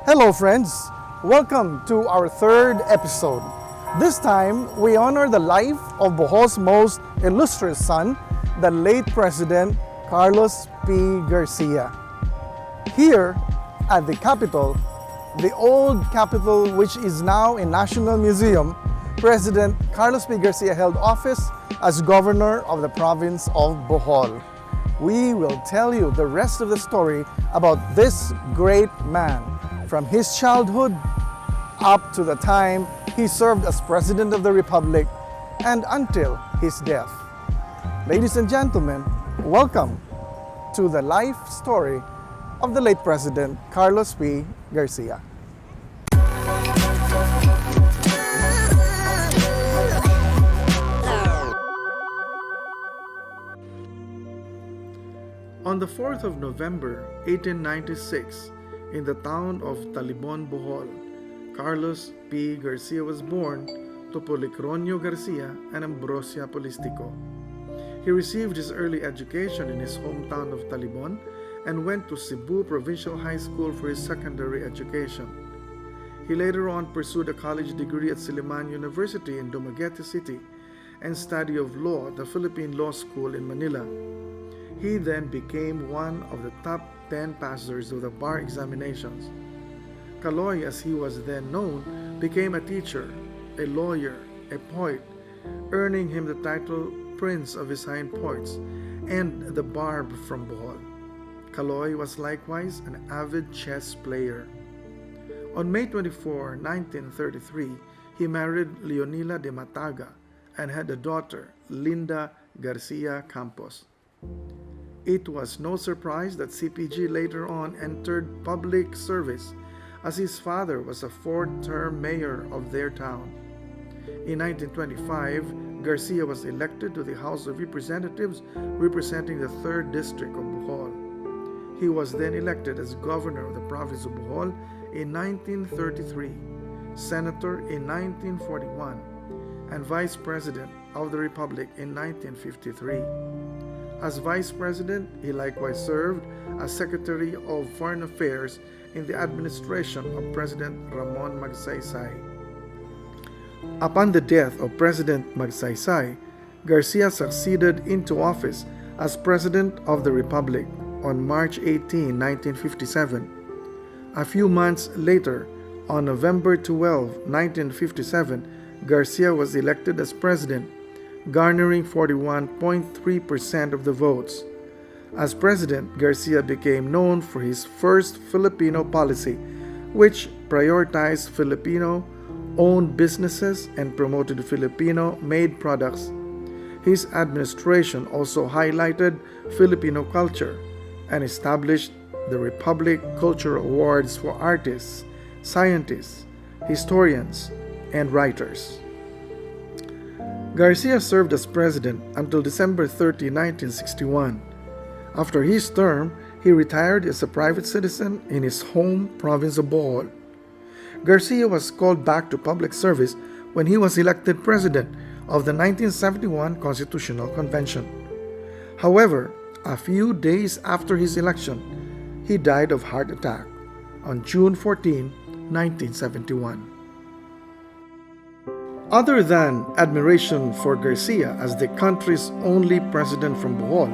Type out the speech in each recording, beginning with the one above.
Hello friends, welcome to our third episode. This time, we honor the life of Bohol's most illustrious son, the late President Carlos P. Garcia. Here at the Capitol, the old Capitol which is now a National Museum, President Carlos P. Garcia held office as governor of the province of Bohol. We will tell you the rest of the story about this great man, from his childhood up to the time he served as President of the Republic and until his death. Ladies and gentlemen, welcome to the life story of the late President Carlos P. Garcia. On the 4th of November, 1896, in the town of Talibon, Bohol, Carlos P. Garcia was born to Policronio Garcia and Ambrosia Polistico. He received his early education in his hometown of Talibon and went to Cebu Provincial High School for his secondary education. He later on pursued a college degree at Silliman University in Dumaguete City and study of law at the Philippine Law School in Manila. He then became one of the top 10 passers of the bar examinations. Kaloy, as he was then known, became a teacher, a lawyer, a poet, earning him the title Prince of Visayan Poets and the Barb from Bohol. Kaloy was likewise an avid chess player. On May 24, 1933, he married Leonila de Mataga and had a daughter, Linda Garcia Campos. It was no surprise that CPG later on entered public service, as his father was a fourth-term mayor of their town. In 1925, Garcia was elected to the House of Representatives representing the 3rd District of Bohol. He was then elected as governor of the province of Bohol in 1933, senator in 1941, and vice president of the Republic in 1953. As Vice President, he likewise served as Secretary of Foreign Affairs in the administration of President Ramon Magsaysay. Upon the death of President Magsaysay, Garcia succeeded into office as President of the Republic on March 18, 1957. A few months later, on November 12, 1957, Garcia was elected as President, garnering 41.3% of the votes. As president, Garcia became known for his first Filipino policy, which prioritized Filipino-owned businesses and promoted Filipino-made products. His administration also highlighted Filipino culture and established the Republic Cultural Awards for artists, scientists, historians, and writers. Garcia served as president until December 30, 1961. After his term, he retired as a private citizen in his home province of Bohol. Garcia was called back to public service when he was elected president of the 1971 Constitutional Convention. However, a few days after his election, he died of heart attack on June 14, 1971. Other than admiration for Garcia as the country's only president from Bohol,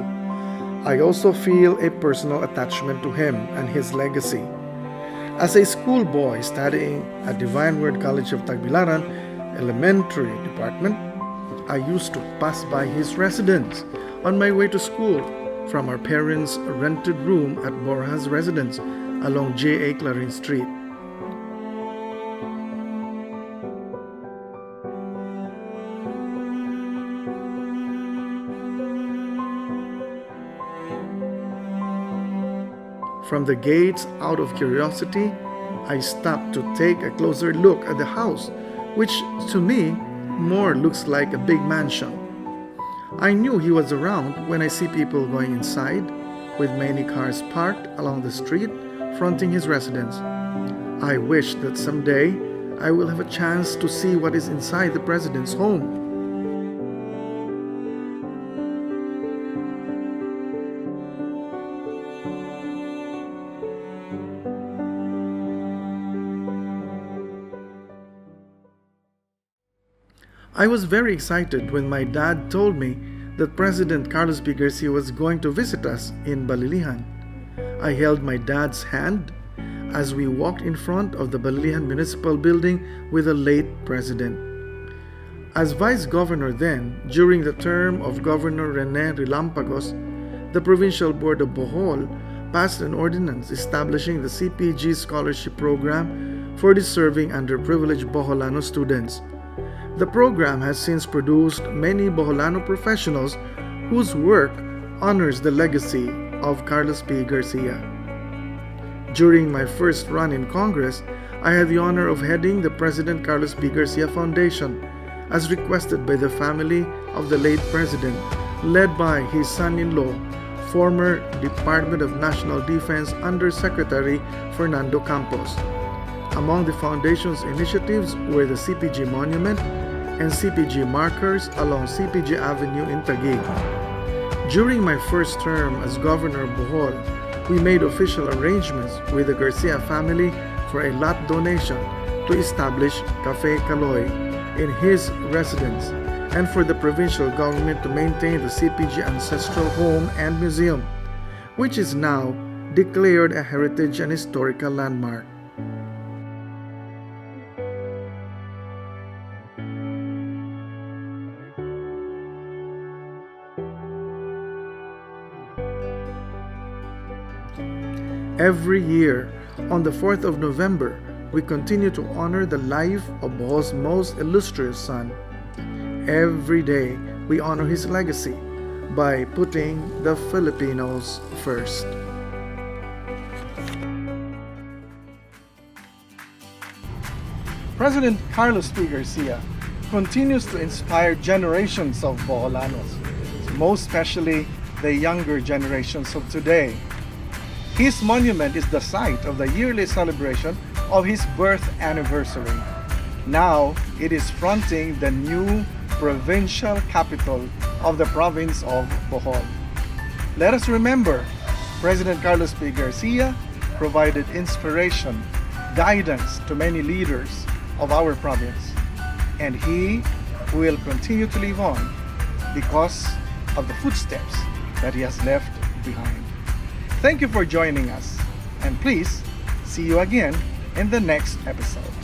I also feel a personal attachment to him and his legacy. As a schoolboy studying at Divine Word College of Tagbilaran Elementary Department, I used to pass by his residence on my way to school from our parents' rented room at Borja's residence along J.A. Clarin Street. From the gates, out of curiosity, I stopped to take a closer look at the house, which to me more looks like a big mansion. I knew he was around when I see people going inside, with many cars parked along the street fronting his residence. I wish that someday I will have a chance to see what is inside the president's home. I was very excited when my dad told me that President Carlos P. Garcia was going to visit us in Balilihan. I held my dad's hand as we walked in front of the Balilihan Municipal Building with the late president. As Vice Governor then, during the term of Governor Rene Relampagos, the Provincial Board of Bohol passed an ordinance establishing the CPG Scholarship Program for deserving underprivileged Boholano students. The program has since produced many Boholano professionals whose work honors the legacy of Carlos P. Garcia. During my first run in Congress, I had the honor of heading the President Carlos P. Garcia Foundation, as requested by the family of the late president, led by his son-in-law, former Department of National Defense Undersecretary Fernando Campos. Among the foundation's initiatives were the CPG Monument and CPG markers along CPG Avenue in Taguig. During my first term as Governor of Bohol, we made official arrangements with the Garcia family for a lot donation to establish Cafe Caloy in his residence and for the provincial government to maintain the CPG Ancestral Home and Museum, which is now declared a heritage and historical landmark. Every year, on the 4th of November, we continue to honor the life of Bohol's most illustrious son. Every day, we honor his legacy by putting the Filipinos first. President Carlos P. Garcia continues to inspire generations of Boholanos, most especially the younger generations of today. His monument is the site of the yearly celebration of his birth anniversary. Now, it is fronting the new provincial capital of the province of Bohol. Let us remember, President Carlos P. Garcia provided inspiration, guidance to many leaders of our province, and he will continue to live on because of the footsteps that he has left behind. Thank you for joining us, and please see you again in the next episode.